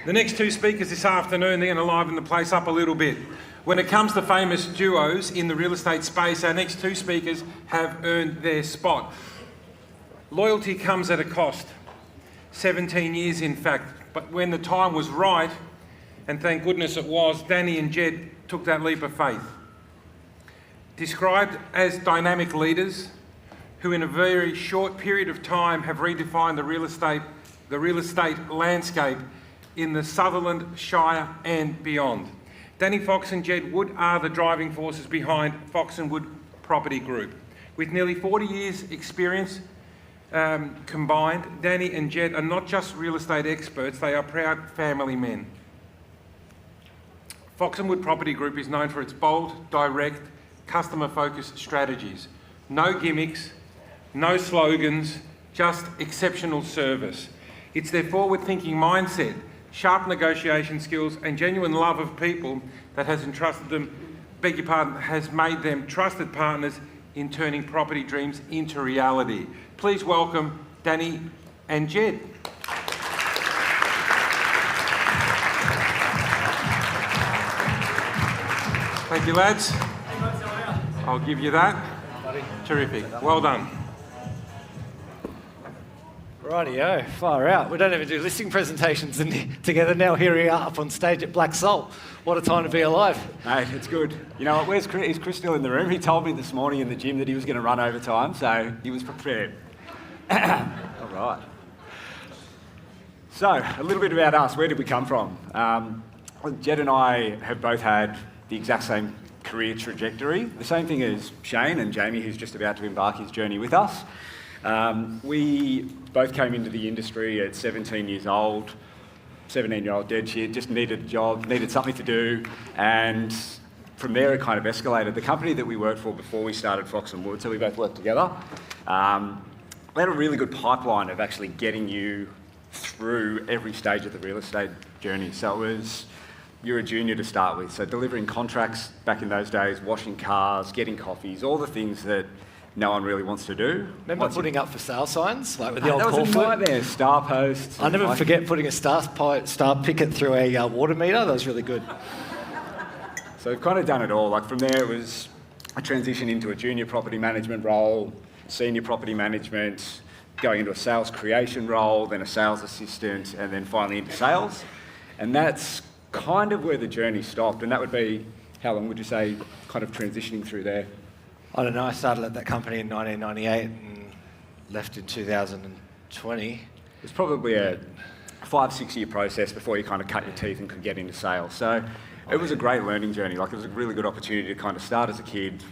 The next two speakers this afternoon, they're going to liven the place up a little bit. When it comes to famous duos in the real estate space, our next two speakers have earned their spot. Loyalty comes at a cost. 17 years, in fact. But when the time was right, and thank goodness it was, Danny and Jed took that leap of faith. Described as dynamic leaders who in a very short period of time have redefined the real estate landscape in the Sutherland Shire and beyond. Danny, Fox and Jed Wood are the driving forces behind Fox and Wood Property Group. With nearly 40 years experience combined, Danny and Jed are not just real estate experts, they are proud family men. Fox and Wood Property Group is known for its bold, direct, customer-focused strategies. No gimmicks, no slogans, just exceptional service. It's their forward-thinking mindset, sharp negotiation skills and genuine love of people that has has made them trusted partners in turning property dreams into reality. Please welcome Danny and Jed. Thank you, lads. I'll give you that. Terrific. Well done. Rightio, far out. We don't even do listing presentations together now. Here we are up on stage at Black Salt. What a time to be alive. Mate, it's good. You know what, is Chris still in the room? He told me this morning in the gym that he was going to run overtime, so he was prepared. All right. So, a little bit about us. Where did we come from? Jed and I have both had the exact same career trajectory. The same thing as Shane and Jamie, who's just about to embark his journey with us. We both came into the industry at 17 years old, 17-year-old dead shit, just needed a job, needed something to do, and from there it kind of escalated. The company that we worked for before we started Fox and Wood, so we both worked together, we had a really good pipeline of actually getting you through every stage of the real estate journey. So it was, you're a junior to start with, so delivering contracts back in those days, washing cars, getting coffees, all the things that no one really wants to do. Remember putting up for sale signs, like with the old that was a corporate? nightmare. Star posts. I'll never forget putting a star picket through a water meter. That was really good. So we've kind of done it all. Like from there, it was a transition into a junior property management role, senior property management, going into a sales creation role, then a sales assistant, and then finally into sales. And that's kind of where the journey stopped. And that would be, how long would you say, kind of transitioning through there? I don't know, I started at that company in 1998 and left in 2020. It's probably a 5-6 year process before you kind of cut your teeth and could get into sales. So it was a great learning journey. Like it was a really good opportunity to kind of start as a kid,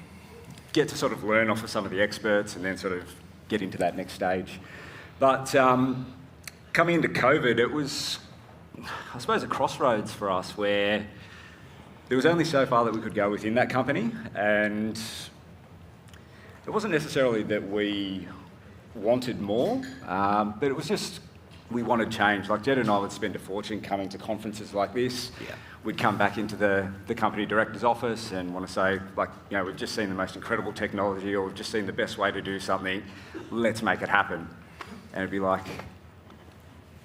get to sort of learn off of some of the experts and then sort of get into that next stage. But coming into COVID, it was, I suppose, a crossroads for us where there was only so far that we could go within that company, and it wasn't necessarily that we wanted more, but it was just we wanted change. Like Jed and I would spend a fortune coming to conferences like this. Yeah. We'd come back into the company director's office and want to say, like, you know, we've just seen the most incredible technology, or we've just seen the best way to do something. Let's make it happen. And it'd be like,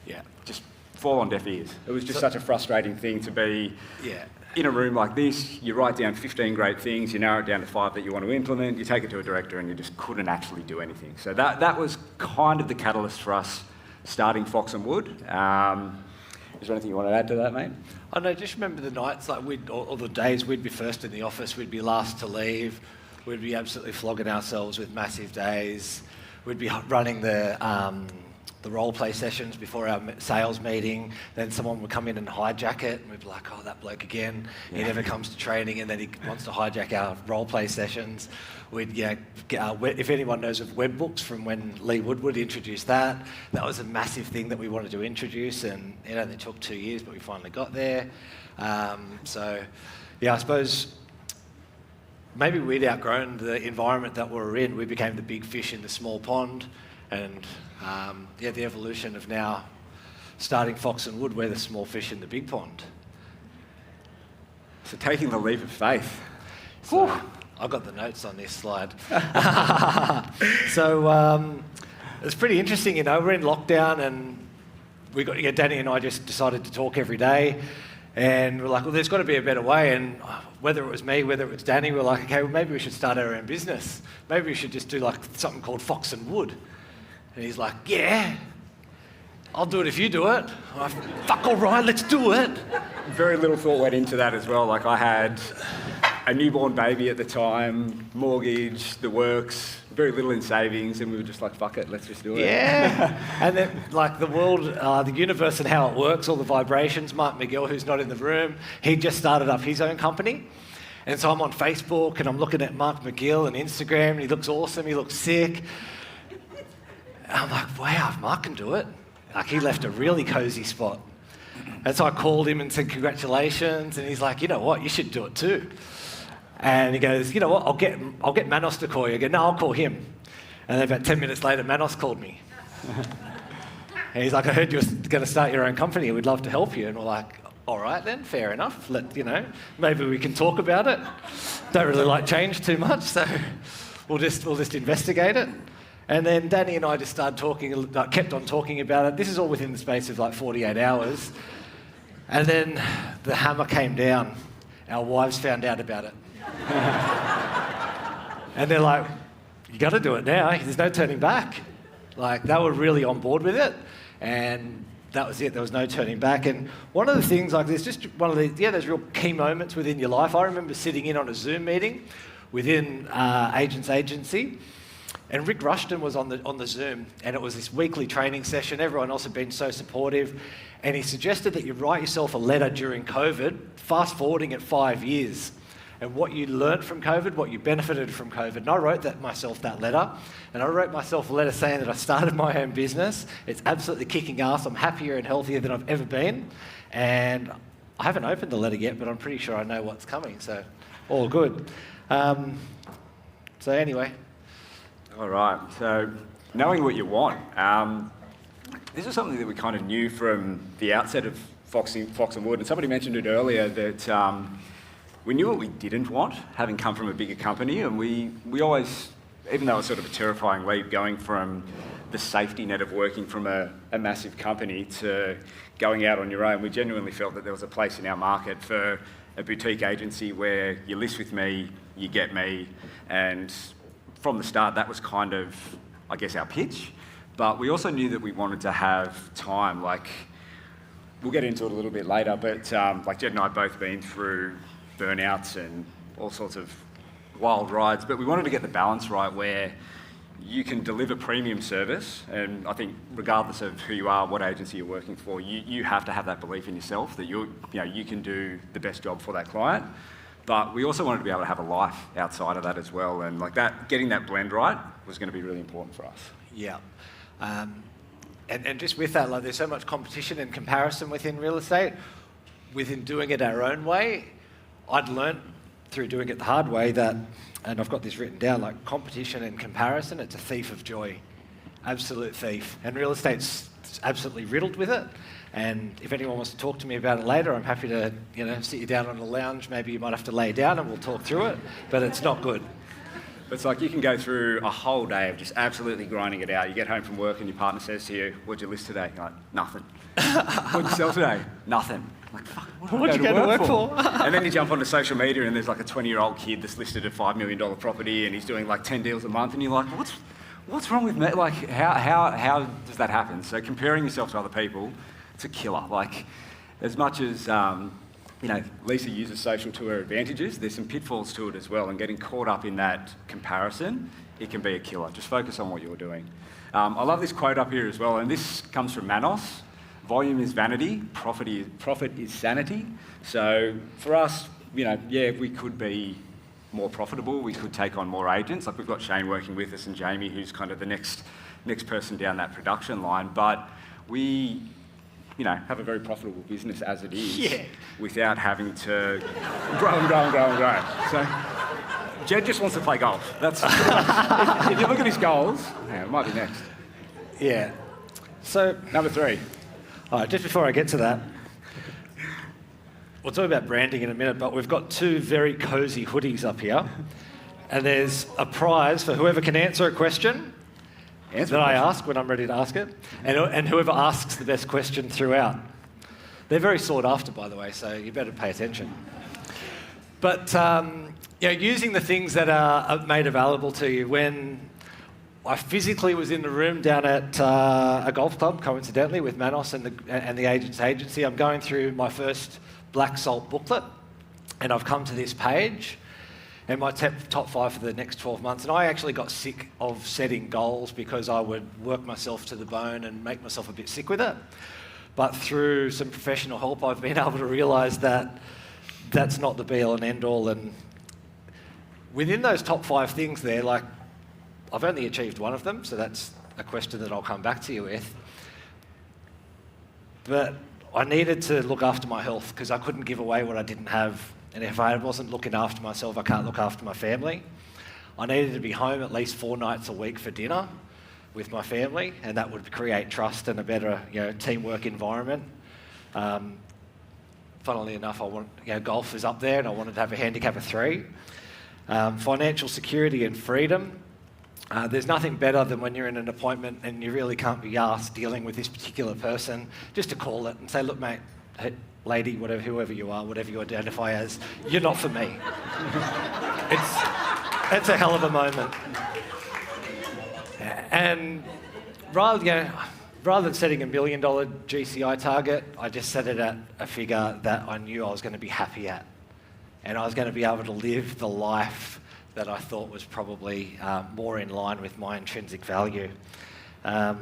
yeah, just fall on deaf ears. It was just such a frustrating thing to be. Yeah. In a room like this, you write down 15 great things, you narrow it down to 5 that you want to implement, you take it to a director and you just couldn't actually do anything. So that was kind of the catalyst for us starting Fox and Wood. Is there anything you want to add to that, mate? I know, just remember the nights, like or the days we'd be first in the office, we'd be last to leave, we'd be absolutely flogging ourselves with massive days, we'd be running the role play sessions before our sales meeting, then someone would come in and hijack it, and we'd be like, oh, that bloke again, he never comes to training, and then he wants to hijack our role play sessions. We'd, if anyone knows of web books from when Lee Woodward introduced that was a massive thing that we wanted to introduce, and it only took 2 years, but we finally got there. So, yeah, I suppose maybe we'd outgrown the environment that we were in. We became the big fish in the small pond, and the evolution of now starting Fox and Wood, we're the small fish in the big pond. So taking the leap of faith. So, I've got the notes on this slide. So it's pretty interesting, you know, we're in lockdown and Danny and I just decided to talk every day, and we're like, well, there's got to be a better way. And whether it was me, whether it was Danny, we're like, okay, well, maybe we should start our own business. Maybe we should just do like something called Fox and Wood. And he's like, yeah, I'll do it if you do it. I'm like, fuck, all right, let's do it. Very little thought went into that as well. Like I had a newborn baby at the time, mortgage, the works, very little in savings, and we were just like, fuck it, let's just do it. Yeah. And then like the world, the universe and how it works, all the vibrations, Mark McGill, who's not in the room, he just started up his own company. And so I'm on Facebook and I'm looking at Mark McGill and Instagram, and he looks awesome, he looks sick. And I'm like, wow, if Mark can do it. Like he left a really cozy spot. And so I called him and said, congratulations. And he's like, you know what, you should do it too. And he goes, you know what, I'll get Manos to call you. I go, no, I'll call him. And then about 10 minutes later, Manos called me. And he's like, I heard you were going to start your own company. We'd love to help you. And we're like, all right then, fair enough. Maybe we can talk about it. Don't really like change too much, so we'll just investigate it. And then Danny and I just started talking, kept on talking about it. This is all within the space of like 48 hours. And then the hammer came down. Our wives found out about it. And they're like, you got to do it now. There's no turning back. Like, they were really on board with it. And that was it. There was no turning back. And one of the things, like, there's just one of the, there's real key moments within your life. I remember sitting in on a Zoom meeting within Agents Agency. And Rick Rushton was on the Zoom, and it was this weekly training session. Everyone else had been so supportive. And he suggested that you write yourself a letter during COVID, fast forwarding it 5 years, and what you learned from COVID, what you benefited from COVID. And I wrote myself that letter, and I wrote myself a letter saying that I started my own business. It's absolutely kicking ass. I'm happier and healthier than I've ever been. And I haven't opened the letter yet, but I'm pretty sure I know what's coming, so all good. So anyway. All right, so knowing what you want. This is something that we kind of knew from the outset of Fox and Wood, and somebody mentioned it earlier that we knew what we didn't want, having come from a bigger company, and we always, even though it was sort of a terrifying leap going from the safety net of working from a massive company to going out on your own, we genuinely felt that there was a place in our market for a boutique agency where you list with me, you get me, and from the start that was kind of, I guess, our pitch. But we also knew that we wanted to have time, like, we'll get into it a little bit later, but like Jed and I have both been through burnouts and all sorts of wild rides, but we wanted to get the balance right where you can deliver premium service, and I think regardless of who you are, what agency you're working for, you have to have that belief in yourself that you can do the best job for that client. But we also wanted to be able to have a life outside of that as well, and like that, getting that blend right was going to be really important for us. Yeah. And just with that, like, there's so much competition and comparison within real estate. Within doing it our own way, I'd learnt through doing it the hard way that, and I've got this written down, like, competition and comparison, it's a thief of joy. Absolute thief. And real estate's absolutely riddled with it. And if anyone wants to talk to me about it later, I'm happy to, sit you down on a lounge. Maybe you might have to lay down and we'll talk through it, but it's not good. It's like you can go through a whole day of just absolutely grinding it out. You get home from work and your partner says to you, what'd you list today? You're like, nothing. What'd you sell today? Nothing. I'm like, fuck, what'd you go to work for? And then you jump onto social media and there's like a 20-year-old kid that's listed a $5 million property and he's doing like 10 deals a month, and you're like, what's wrong with me? Like, how does that happen? So comparing yourself to other people, it's a killer. Like, as much as Lisa uses social to her advantages, there's some pitfalls to it as well, and getting caught up in that comparison, it can be a killer. Just focus on what you're doing. I love this quote up here as well, and this comes from Manos. Volume is vanity, profit is sanity. So for us, we could be more profitable, we could take on more agents. Like, we've got Shane working with us and Jamie, who's kind of the next person down that production line, but we have a very profitable business as it is, without having to grow and grow and grow and grow. So Jed just wants to play golf. That's if you look at his goals, it might be next. Yeah. So number 3. All right, just before I get to that, we'll talk about branding in a minute, but we've got 2 very cosy hoodies up here, and there's a prize for whoever can answer a question, answer that a I question. ask when I'm ready to ask it, and whoever asks the best question throughout. They're very sought after, by the way, so you better pay attention. But using the things that are made available to you. When I physically was in the room down at a golf club, coincidentally, with Manos and the agent's agency, I'm going through my first black salt booklet, and I've come to this page, and my top 5 for the next 12 months. And I actually got sick of setting goals because I would work myself to the bone and make myself a bit sick with it. But through some professional help, I've been able to realise that that's not the be-all and end-all. And within those top 5 things there, like, I've only achieved one of them, so that's a question that I'll come back to you with. But I needed to look after my health because I couldn't give away what I didn't have. And if I wasn't looking after myself, I can't look after my family. I needed to be home at least 4 nights a week for dinner with my family, and that would create trust and a better, teamwork environment. Funnily enough, golf is up there, and I wanted to have a handicap of 3. Financial security and freedom. There's nothing better than when you're in an appointment and you really can't be asked dealing with this particular person, just to call it and say, look, mate, hey, lady, whoever you are, whatever you identify as, you're not for me. It's a hell of a moment. And rather than setting $1 million GCI target, I just set it at a figure that I knew I was going to be happy at. And I was going to be able to live the life that I thought was probably more in line with my intrinsic value. I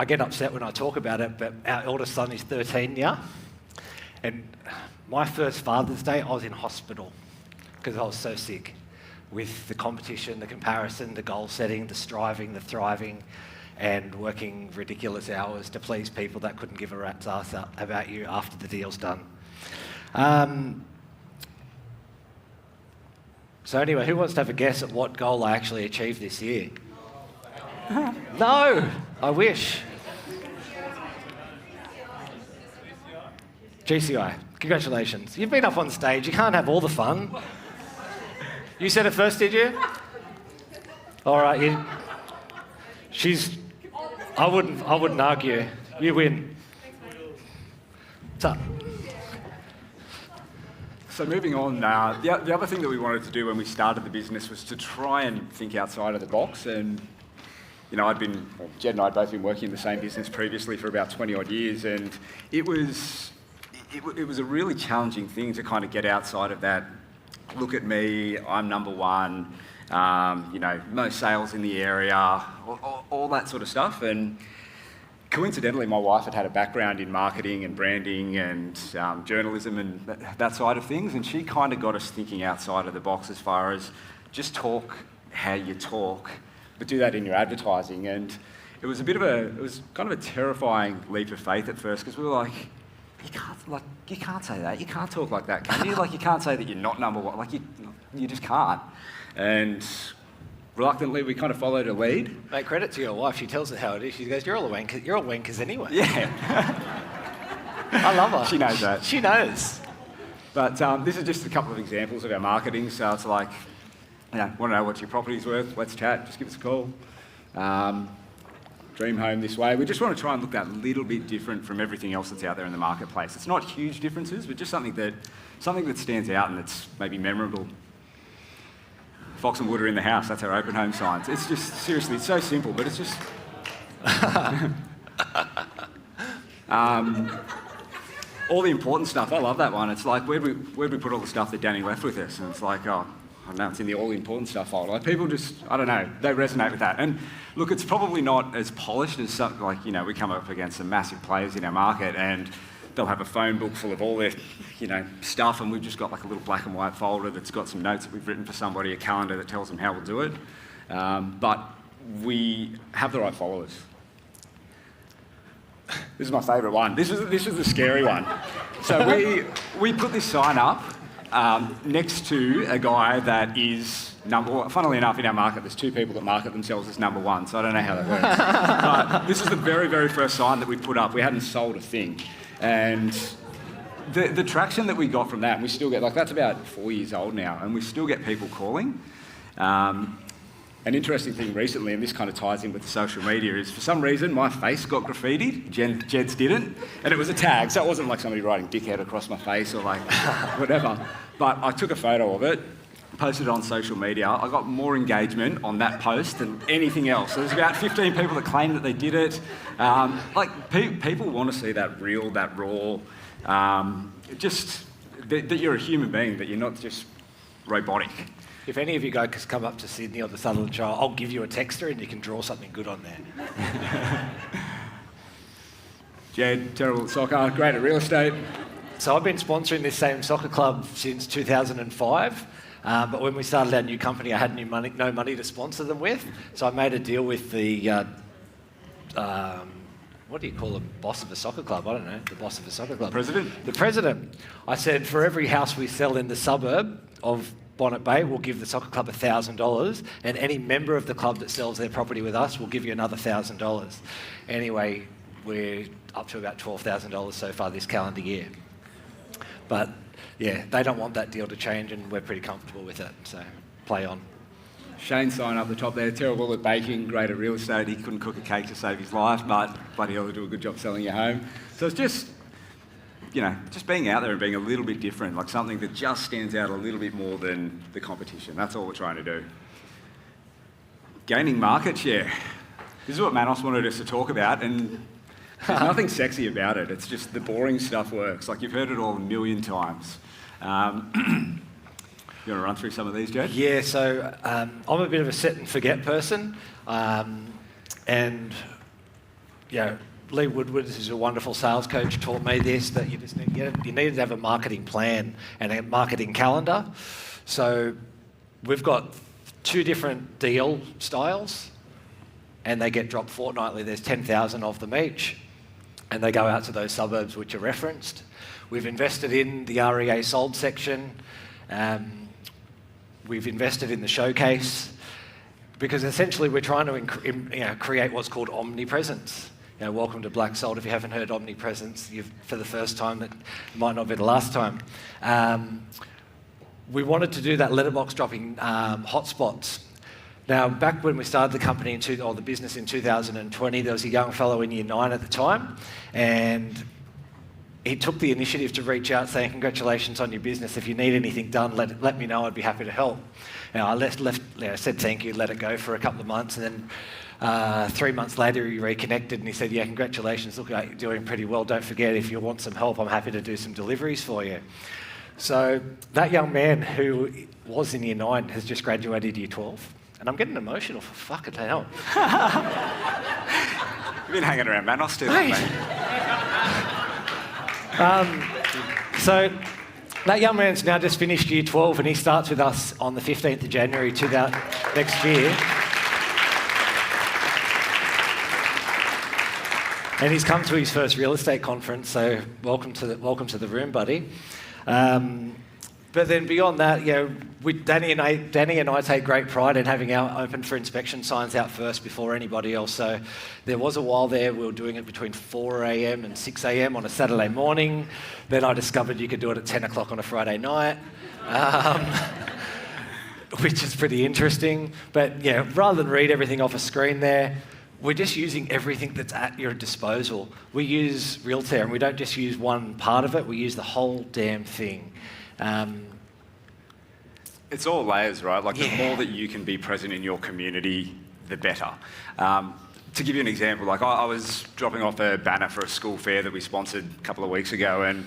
get upset when I talk about it, but our eldest son is 13 now. And my first Father's Day, I was in hospital because I was so sick with the competition, the comparison, the goal setting, the striving, the thriving, and working ridiculous hours to please people that couldn't give a rat's ass about you after the deal's done. So anyway, who wants to have a guess at what goal I actually achieved this year? No, I wish. GCI, congratulations. You've been up on stage, you can't have all the fun. You said it first, did you? All right, I wouldn't argue. You win. What's up? So moving on, the other thing that we wanted to do when we started the business was to try and think outside of the box. And Jed and I had both been working in the same business previously for about 20 odd years, and it was a really challenging thing to kind of get outside of that. Look at me, I'm number one. Most sales in the area, all that sort of stuff. And coincidentally, my wife had a background in marketing and branding and journalism and that side of things, and she kind of got us thinking outside of the box as far as just talk how you talk, but do that in your advertising. And it was kind of a terrifying leap of faith at first, because we were like, you can't say that. You can't talk like that, can you? You can't say that you're not number one. You just can't. And reluctantly, we kind of followed her lead. Mate, credit to your wife. She tells it how it is. She goes, you're all wankers anyway. Yeah. I love her. She knows that. She knows. But this is just a couple of examples of our marketing. So it's like, want to know what your property's worth? Let's chat. Just give us a call. Dream home this way. We just want to try and look that little bit different from everything else that's out there in the marketplace. It's not huge differences, but just something that stands out and that's maybe memorable. Fox and Wood are in the house. That's our open home signs. It's just, seriously, it's so simple, but it's just... all the important stuff. I love that one. It's like, where'd we put all the stuff that Danny left with us? And it's like, I don't know, it's in the all important stuff folder. People just, I don't know, they resonate with that. And look, it's probably not as polished as something we come up against some massive players in our market, and they'll have a phone book full of all their, stuff, and we've just got a little black and white folder that's got some notes that we've written for somebody, a calendar that tells them how we'll do it. But we have the right followers. This is my favourite one. This is the scary one. So we put this sign up next to a guy that is funnily enough, in our market, there's 2 people that market themselves as number one, so I don't know how that works. But this is the very, very first sign that we put up. We hadn't sold a thing. And the traction that we got from that, and we still get, that's about 4 years old now, and we still get people calling. An interesting thing recently, and this kind of ties in with social media, is for some reason my face got graffitied, Jed's didn't, and it was a tag, so it wasn't like somebody writing dickhead across my face or like whatever. But I took a photo of it, posted it on social media. I got more engagement on that post than anything else. There's about 15 people that claimed that they did it. People want to see that real, that raw, just that you're a human being, that you're not just robotic. If any of you guys come up to Sydney or the Sutherland Shire, I'll give you a texter and you can draw something good on there. Jed, terrible at soccer, great at real estate. So I've been sponsoring this same soccer club since 2005. But when we started our new company, I had no money to sponsor them with. So I made a deal with the, what do you call him? Boss of a soccer club? I don't know. The boss of a soccer club. President? The president. I said, for every house we sell in the suburb of Bonnet Bay, we'll give the soccer club $1,000, and any member of the club that sells their property with us will give you another $1,000. Anyway, we're up to about $12,000 so far this calendar year. But yeah, they don't want that deal to change, and we're pretty comfortable with it, so play on. Shane's sign up the top there, terrible at baking, great at real estate. He couldn't cook a cake to save his life, but bloody hell, they do a good job selling your home. So it's just, just being out there and being a little bit different, like something that just stands out a little bit more than the competition. That's all we're trying to do. Gaining market share. This is what Manos wanted us to talk about, and there's nothing sexy about it. It's just the boring stuff works. Like, you've heard it all a million times. You want to run through some of these, Jed? Yeah, so I'm a bit of a set and forget person. And Lee Woodward, who's a wonderful sales coach, taught me this, that you needed to have a marketing plan and a marketing calendar. So we've got 2 different deal styles, and they get dropped fortnightly. There's 10,000 of them each, and they go out to those suburbs which are referenced. We've invested in the REA sold section. We've invested in the showcase, because essentially we're trying to create what's called omnipresence. Welcome to Black Sold. If you haven't heard omnipresence, for the first time, that might not be the last time. We wanted to do that letterbox dropping hotspots. Now, back when we started the company or the business in 2020, there was a young fellow in Year 9 at the time, and he took the initiative to reach out saying, congratulations on your business. If you need anything done, let me know. I'd be happy to help. Now, I said thank you, let it go for a couple of months, and then 3 months later he reconnected and he said, yeah, congratulations, look like you're doing pretty well. Don't forget, if you want some help, I'm happy to do some deliveries for you. So that young man who was in Year 9 has just graduated Year 12. And I'm getting emotional, for fucking hell. You've been hanging around Manos too long, mate. So that young man's now just finished Year 12, and he starts with us on the 15th of January next year. And he's come to his first real estate conference, so welcome to the room, buddy. But then beyond that, Danny and I take great pride in having our open for inspection signs out first before anybody else. So there was a while there we were doing it between 4 a.m. and 6 a.m. on a Saturday morning. Then I discovered you could do it at 10 o'clock on a Friday night, which is pretty interesting. But rather than read everything off a screen there, we're just using everything that's at your disposal. We use Realtor, and we don't just use one part of it, we use the whole damn thing. It's all layers, right? Like, the more that you can be present in your community, the better. To give you an example, like I was dropping off a banner for a school fair that we sponsored a couple of weeks ago, and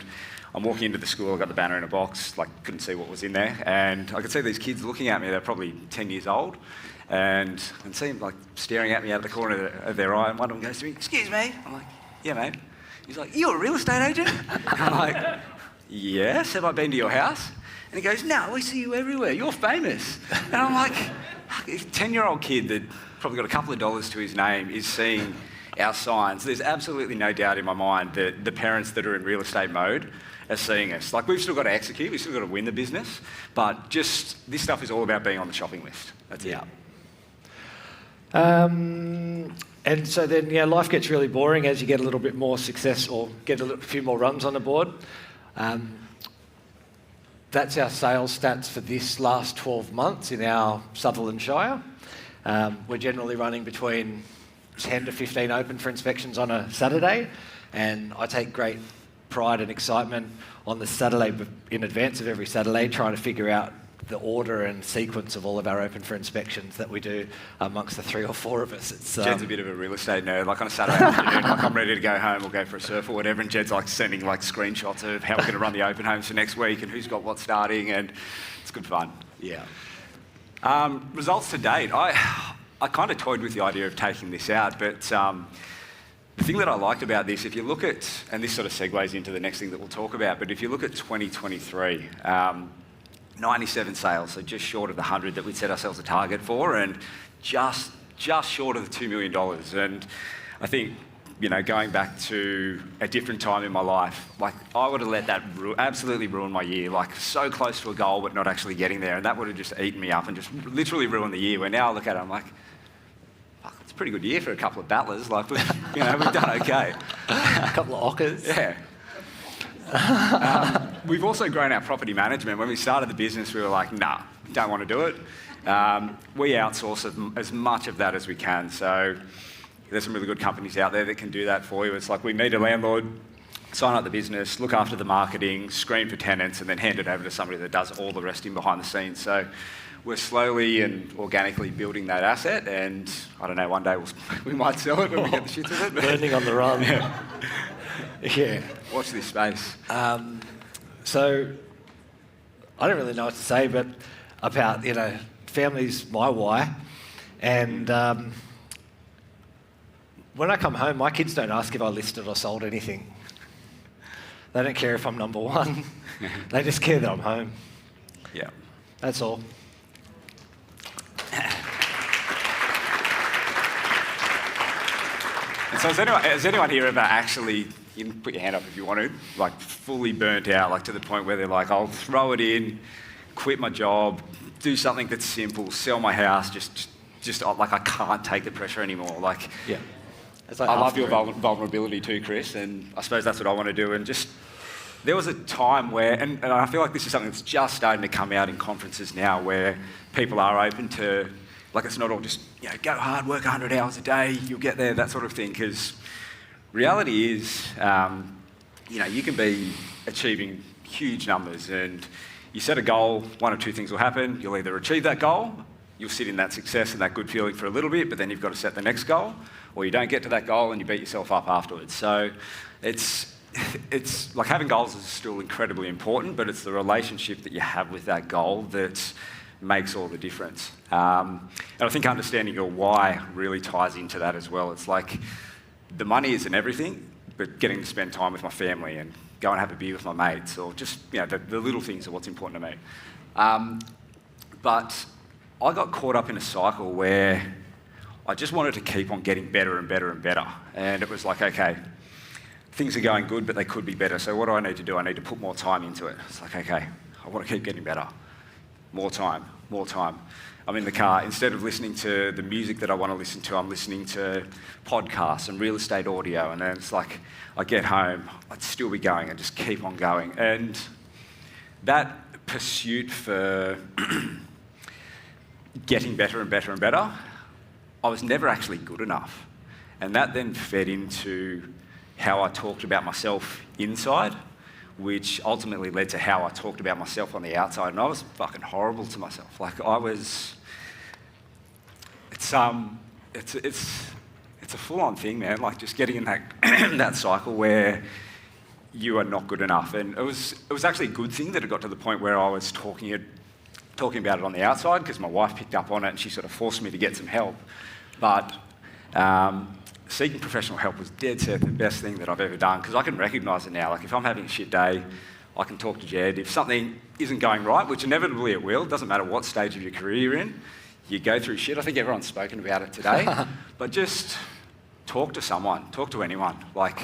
I'm walking into the school, I got the banner in a box, like couldn't see what was in there, and I could see these kids looking at me. They're probably 10 years old, and see them like staring at me out of the corner of their eye, and one of them goes to me, "Excuse me." I'm like, "Yeah, mate." He's like, "You're a real estate agent?" I'm like, "Yes, have I been to your house?" And he goes, "No, we see you everywhere. You're famous." And I'm like, a 10-year-old kid that probably got a couple of dollars to his name is seeing our signs. There's absolutely no doubt in my mind that the parents that are in real estate mode are seeing us. Like, we've still got to execute, we've still got to win the business, but just this stuff is all about being on the shopping list. That's it. And so then, life gets really boring as you get a little bit more success or get a few more runs on the board. That's our sales stats for this last 12 months in our Sutherland Shire. We're generally running between 10 to 15 open for inspections on a Saturday, and I take great pride and excitement on the Saturday in advance of every Saturday, trying to figure out the order and sequence of all of our open for inspections that we do amongst the 3 or 4 of us. It's, Jed's a bit of a real estate nerd. Like on a Saturday afternoon, like I'm ready to go home or go for a surf or whatever, and Jed's like sending like screenshots of how we're going to run the open homes for next week and who's got what starting, and it's good fun. Yeah. Results to date. I kind of toyed with the idea of taking this out, but the thing that I liked about this, if you look at, and this sort of segues into the next thing that we'll talk about, but if you look at 2023, 97 sales, so just short of the 100 that we'd set ourselves a target for, and just short of the $2 million. And I think, you know, going back to a different time in my life, like I would have let that absolutely ruin my year, like so close to a goal but not actually getting there, and that would have just eaten me up and just literally ruined the year, where now I look at it, I'm like, fuck, it's a pretty good year for a couple of battlers, like, we've done okay. A couple of ockers. Yeah. We've also grown our property management. When we started the business, we were like, nah, don't want to do it. We outsource as much of that as we can. So there's some really good companies out there that can do that for you. It's like we meet a landlord, sign up the business, look after the marketing, screen for tenants, and then hand it over to somebody that does all the rest in behind the scenes. So we're slowly and organically building that asset, and I don't know, one day we might sell it when we get the shits of it. Learning on the run. Yeah. Watch this space. So I don't really know what to say, but about, you know, family's my why. And when I come home, my kids don't ask if I listed or sold anything. They don't care if I'm number one. They just care that I'm home. Yeah. That's all. And so has anyone here ever actually, you can put your hand up if you want to, like fully burnt out, like to the point where they're like, I'll throw it in, quit my job, do something that's simple, sell my house, just like I can't take the pressure anymore. Like, Yeah. I love your vulnerability too, Chris, and I suppose that's what I want to do. And just, there was a time where, and I feel like this is something that's just starting to come out in conferences now, where people are open to, like, it's not all just, you know, go hard, work 100 hours a day, you'll get there, that sort of thing. Because reality is, you know, you can be achieving huge numbers, and you set a goal, one of two things will happen. You'll either achieve that goal, you'll sit in that success and that good feeling for a little bit, but then you've got to set the next goal, or you don't get to that goal and you beat yourself up afterwards. So it's like, having goals is still incredibly important, but it's the relationship that you have with that goal that makes all the difference. And I think understanding your why really ties into that as well. It's like, the money isn't everything, but getting to spend time with my family and go and have a beer with my mates, or just, you know, the little things are what's important to me. But I got caught up in a cycle where I just wanted to keep on getting better and better and better. And it was like, okay, things are going good, but they could be better. So what do I need to do? I need to put more time into it. It's like, okay, I want to keep getting better. More time, more time. I'm in the car. Instead of listening to the music that I want to listen to, I'm listening to podcasts and real estate audio. And then it's like, I get home, I'd still be going and just keep on going. And that pursuit for getting better and better and better, I was never actually good enough. And that then fed into how I talked about myself inside, which ultimately led to how I talked about myself on the outside. And I was fucking horrible to myself. Like, I was, it's a full-on thing, man. Like, just getting in that that cycle where you are not good enough. And it was actually a good thing that it got to the point where I was talking about it on the outside, because my wife picked up on it and she sort of forced me to get some help. But seeking professional help was dead set the best thing that I've ever done, because I can recognise it now. Like, if I'm having a shit day, I can talk to Jed. If something isn't going right, which inevitably it will, doesn't matter what stage of your career you're in, you go through shit. I think everyone's spoken about it today. But just talk to someone, talk to anyone. Like,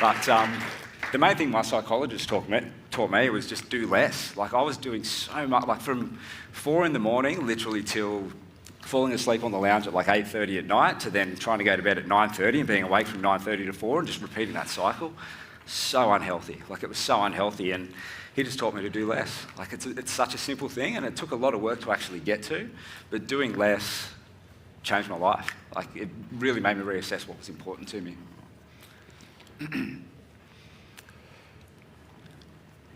but the main thing my psychologist taught me was just do less. Like, I was doing so much, like from 4 in the morning, literally till falling asleep on the lounge at like 8:30 at night, to then trying to go to bed at 9:30 and being awake from 9:30 to 4 and just repeating that cycle. So unhealthy. Like, it was so unhealthy. And he just taught me to do less. Like it's such a simple thing, and it took a lot of work to actually get to, but doing less changed my life. Like it really made me reassess what was important to me.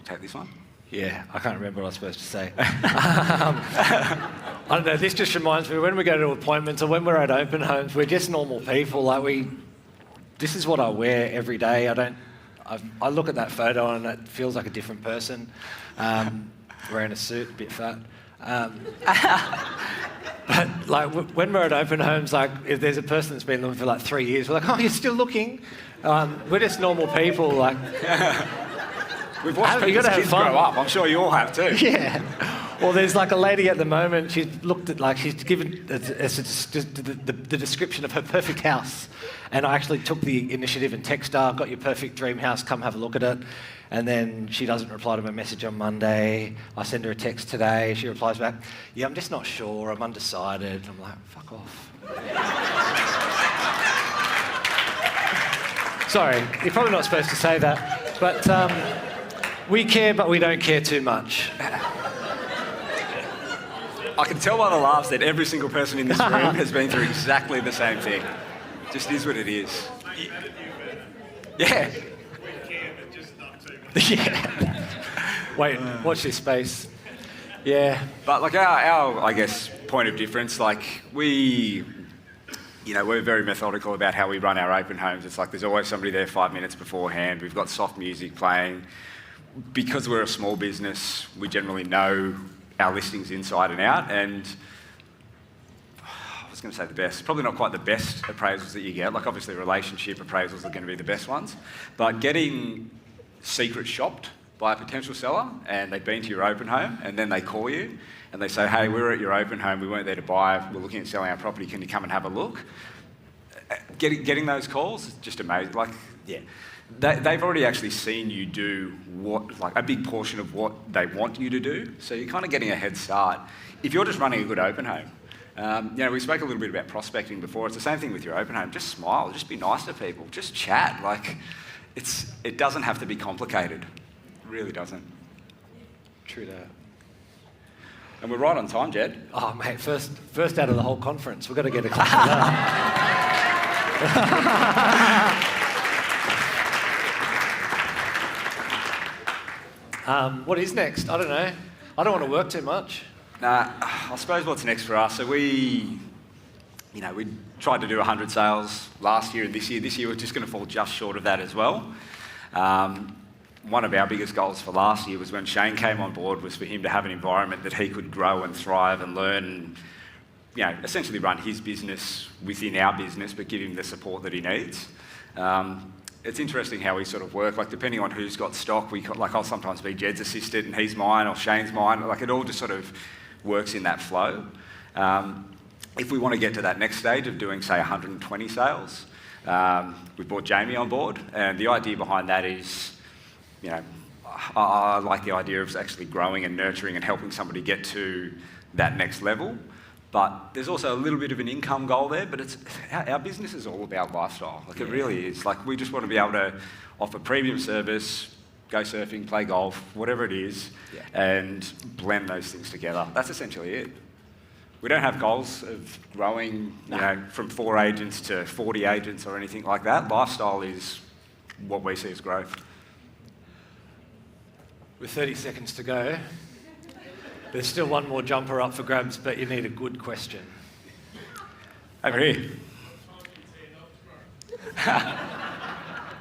Take this one. Yeah, I can't remember what I was supposed to say. I don't know, this just reminds me, when we go to appointments or when we're at open homes, we're just normal people. Like this is what I wear every day. I look at that photo and it feels like a different person. Wearing a suit, a bit fat. But like when we're at open homes, like if there's a person that's been looking for like 3 years, we're like, oh, you're still looking? We're just normal people. Like, we've watched people's kids grow up. I'm sure you all have too. Yeah. Well, there's like a lady at the moment, she's looked at, like, she's given the description of her perfect house. And I actually took the initiative and texted her, I've got your perfect dream house, come have a look at it. And then she doesn't reply to my message on Monday. I send her a text today. She replies back, yeah, I'm just not sure, I'm undecided. I'm like, fuck off. Sorry, you're probably not supposed to say that. But we care, but we don't care too much. I can tell by the laughs that every single person in this room has been through exactly the same thing. Just is what it is. Yeah. Yeah. Wait, watch this space. Yeah. But like our I guess, point of difference, like we're very methodical about how we run our open homes. It's like there's always somebody there 5 minutes beforehand. We've got soft music playing. Because we're a small business, we generally know our listings inside and out, and I was going to say the best, probably not quite the best appraisals that you get, like obviously relationship appraisals are going to be the best ones, but getting secret shopped by a potential seller and they've been to your open home and then they call you and they say, hey, we were at your open home, we weren't there to buy, we're looking at selling our property, can you come and have a look? Getting those calls is just amazing. Like, yeah. They've already actually seen you do like a big portion of what they want you to do, so you're kind of getting a head start. If you're just running a good open home, we spoke a little bit about prospecting before. It's the same thing with your open home. Just smile, just be nice to people, just chat. Like, it doesn't have to be complicated. It really doesn't. True that. And we're right on time, Jed. Oh, mate, first out of the whole conference. We've got to get a clap for that. What is next? I don't know. I don't want to work too much. Nah, I suppose what's next for us, so we tried to do 100 sales last year and this year. This year we're just going to fall just short of that as well. One of our biggest goals for last year was when Shane came on board was for him to have an environment that he could grow and thrive and learn and, essentially run his business within our business, but give him the support that he needs. It's interesting how we sort of work, like depending on who's got stock, I'll sometimes be Jed's assistant and he's mine, or Shane's mine, like it all just sort of works in that flow. If we want to get to that next stage of doing, say, 120 sales, we brought Jamie on board, and the idea behind that is, I like the idea of actually growing and nurturing and helping somebody get to that next level. But there's also a little bit of an income goal there, but our business is all about lifestyle. Like, it really is. Like, we just want to be able to offer premium service, go surfing, play golf, whatever it is, and blend those things together. That's essentially it. We don't have goals of growing, from 4 agents to 40 agents or anything like that. Lifestyle is what we see as growth. With 30 seconds to go, there's still one more jumper up for grabs, but you need a good question. Over here.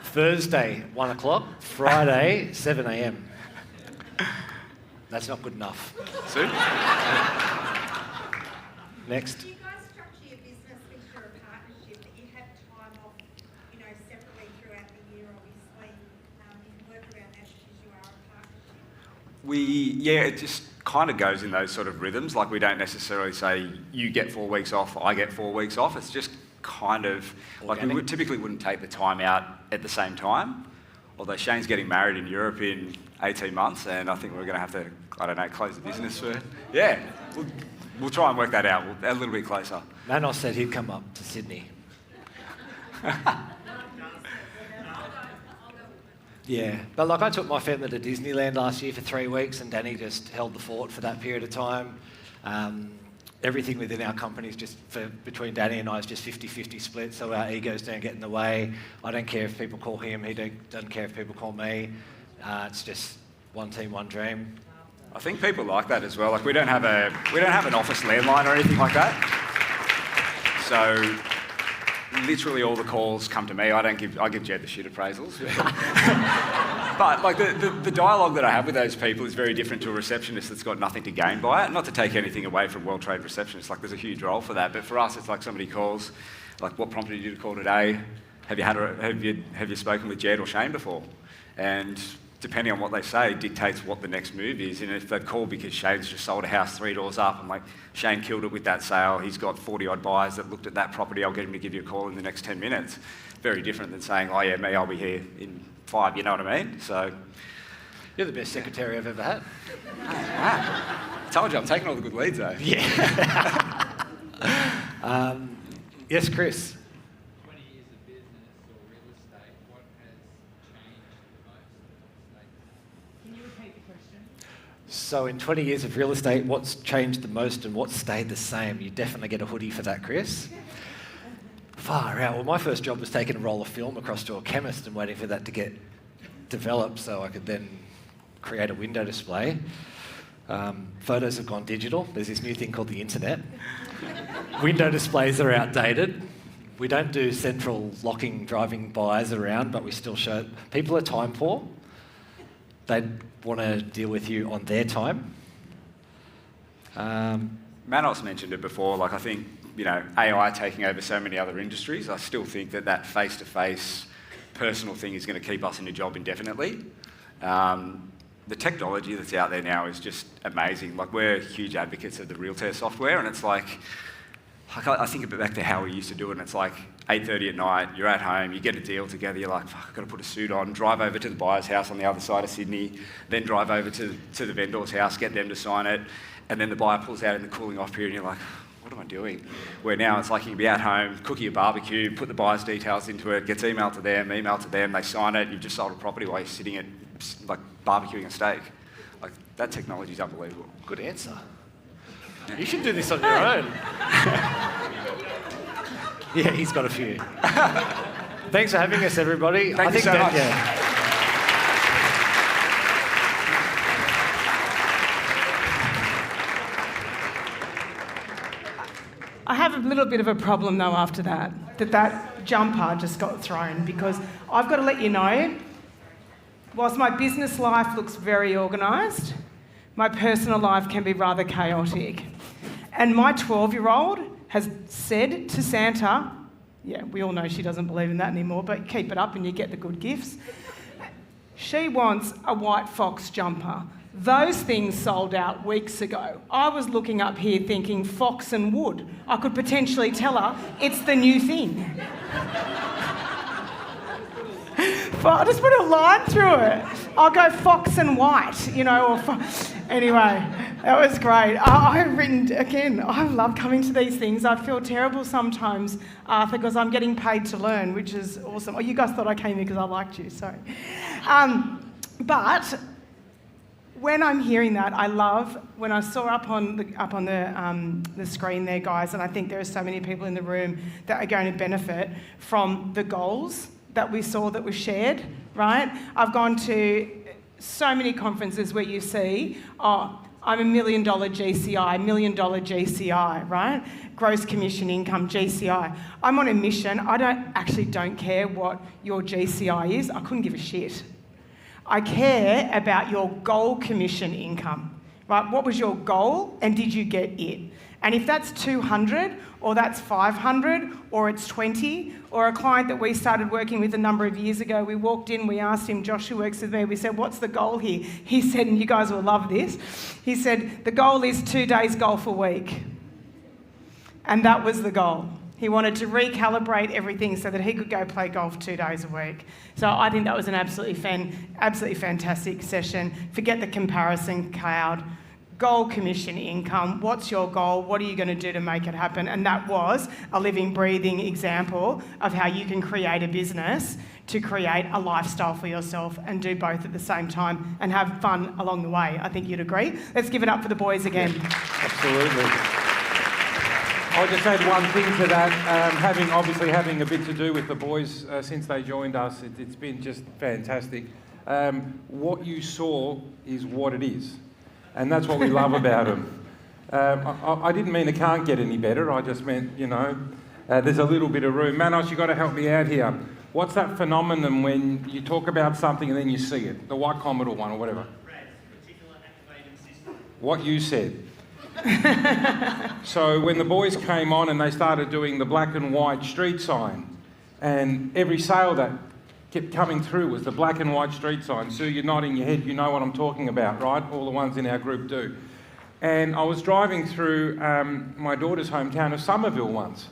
Thursday, 1 o'clock. Friday, 7 a.m. That's not good enough. Sue? Next. Do you guys structure your business with your partnership that you have time off, separately throughout the year, obviously? You can work around that because you are a partnership. It just kind of goes in those sort of rhythms. Like, we don't necessarily say, you get 4 weeks off, I get 4 weeks off. It's just kind of, like, we typically wouldn't take the time out at the same time. Although Shane's getting married in Europe in 18 months, and I think we're going to have to, close the business for... Yeah, we'll try and work that out. A little bit closer. Manos said he'd come up to Sydney. Yeah, but like I took my family to Disneyland last year for 3 weeks, and Danny just held the fort for that period of time. Everything within our company is just, between Danny and I, is just 50-50 split, so our egos don't get in the way. I don't care if people call him, he doesn't care if people call me. It's just one team, one dream. I think people like that as well. Like we don't have an office landline or anything like that. So literally all the calls come to me. I give Jed the shit appraisals. But like the dialogue that I have with those people is very different to a receptionist that's got nothing to gain by it. Not to take anything away from well-trained receptionists, like there's a huge role for that. But for us, it's like somebody calls, like, what prompted you to call today? Have you spoken with Jed or Shane before? And depending on what they say, dictates what the next move is. And if they call because Shane's just sold a house 3 doors up, and like, Shane killed it with that sale, he's got 40-odd buyers that looked at that property, I'll get him to give you a call in the next 10 minutes. Very different than saying, oh yeah, me, I'll be here in 5, you know what I mean? So, You're the best secretary I've ever had. I told you, I'm taking all the good leads though. Yeah. Yes, Chris? 20 years of business or real estate, what has changed the most in real estate? Can you repeat the question? So in 20 years of real estate, what's changed the most and what stayed the same? You definitely get a hoodie for that, Chris. Far out. Well, my first job was taking a roll of film across to a chemist and waiting for that to get developed so I could then create a window display. Photos have gone digital. There's this new thing called the internet. Window displays are outdated. We don't do central locking driving buyers around, but we still show... People are time poor. They want to deal with you on their time. Manos mentioned it before, like I think, you know, AI taking over so many other industries, I still think that face-to-face personal thing is going to keep us in a job indefinitely. The technology that's out there now is just amazing. Like, we're huge advocates of the Realtor software, and it's like I think back to how we used to do it, and it's like 8:30 at night, you're at home, you get a deal together, you're like, fuck, I've got to put a suit on, drive over to the buyer's house on the other side of Sydney, then drive over to the vendor's house, get them to sign it, and then the buyer pulls out in the cooling off period, and you're like, what am I doing? Where now it's like you can be at home, cooking a barbecue, put the buyer's details into it, gets emailed to them, they sign it, you've just sold a property while you're sitting at, like, barbecuing a steak. Like, that technology's unbelievable. Good answer. You should do this on your own. Yeah, he's got a few. Thanks for having us, everybody. Thank you so much. I have a little bit of a problem though after that jumper just got thrown, because I've got to let you know, whilst my business life looks very organised, my personal life can be rather chaotic. And my 12-year-old has said to Santa, yeah, we all know she doesn't believe in that anymore, but keep it up and you get the good gifts. She wants a white fox jumper. Those things sold out weeks ago. I was looking up here thinking Fox and Wood. I could potentially tell her it's the new thing. But I just put a line through it. I'll go Fox and White, you know, anyway, that was great. I've written, again, I love coming to these things. I feel terrible sometimes, Arthur, because I'm getting paid to learn, which is awesome. Oh, you guys thought I came here because I liked you, sorry. But when I'm hearing that, I love, when I saw up on the screen there, guys, and I think there are so many people in the room that are going to benefit from the goals that we saw that were shared, right? I've gone to so many conferences where you see, oh, I'm $1 million GCI, $1 million GCI, right? Gross commission income, GCI. I'm on a mission. I don't care what your GCI is. I couldn't give a shit. I care about your goal commission income, right? What was your goal and did you get it? And if that's 200 or that's 500 or it's 20, or a client that we started working with a number of years ago, we walked in, we asked him, Josh who works with me, we said, what's the goal here? He said, and you guys will love this, he said, the goal is 2 days golf a week. And that was the goal. He wanted to recalibrate everything so that he could go play golf 2 days a week. So I think that was an absolutely fantastic session. Forget the comparison cloud. goal, commission, income. What's your goal? What are you going to do to make it happen? And that was a living, breathing example of how you can create a business to create a lifestyle for yourself and do both at the same time and have fun along the way. I think you'd agree. Let's give it up for the boys again. Absolutely. I'll just add one thing to that. Having a bit to do with the boys since they joined us, it's been just fantastic. What you saw is what it is. And that's what we love about them. I didn't mean it can't get any better. I just meant, there's a little bit of room. Manos, you've got to help me out here. What's that phenomenon when you talk about something and then you see it? The Y Commodore one or whatever. Reticular activating system. What you said. So when the boys came on and they started doing the black and white street sign, and every sale that kept coming through was the black and white street sign. Sue, you're nodding your head, you know what I'm talking about, right? All the ones in our group do. And I was driving through my daughter's hometown of Somerville once,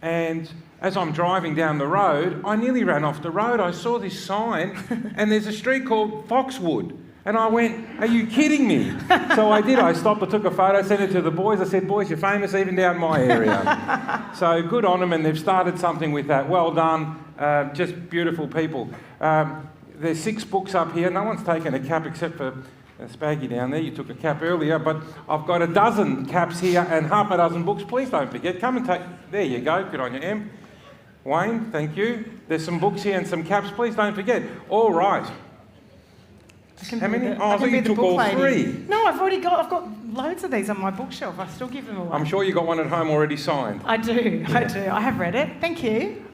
and as I'm driving down the road, I nearly ran off the road. I saw this sign, and there's a street called Foxwood. And I went, are you kidding me? So I did. I stopped, I took a photo, sent it to the boys. I said, boys, you're famous even down my area. So good on them, and they've started something with that. Well done. Just beautiful people. There's 6 books up here. No one's taken a cap except for Spaggy down there. You took a cap earlier, but I've got a dozen caps here and half a dozen books. Please don't forget. Come and take... There you go. Good on you, Em. Wayne, thank you. There's some books here and some caps. Please don't forget. All right. How many? I thought you took all 3. No, I've got loads of these on my bookshelf. I still give them away. I'm sure you got one at home already signed. I do. I have read it. Thank you.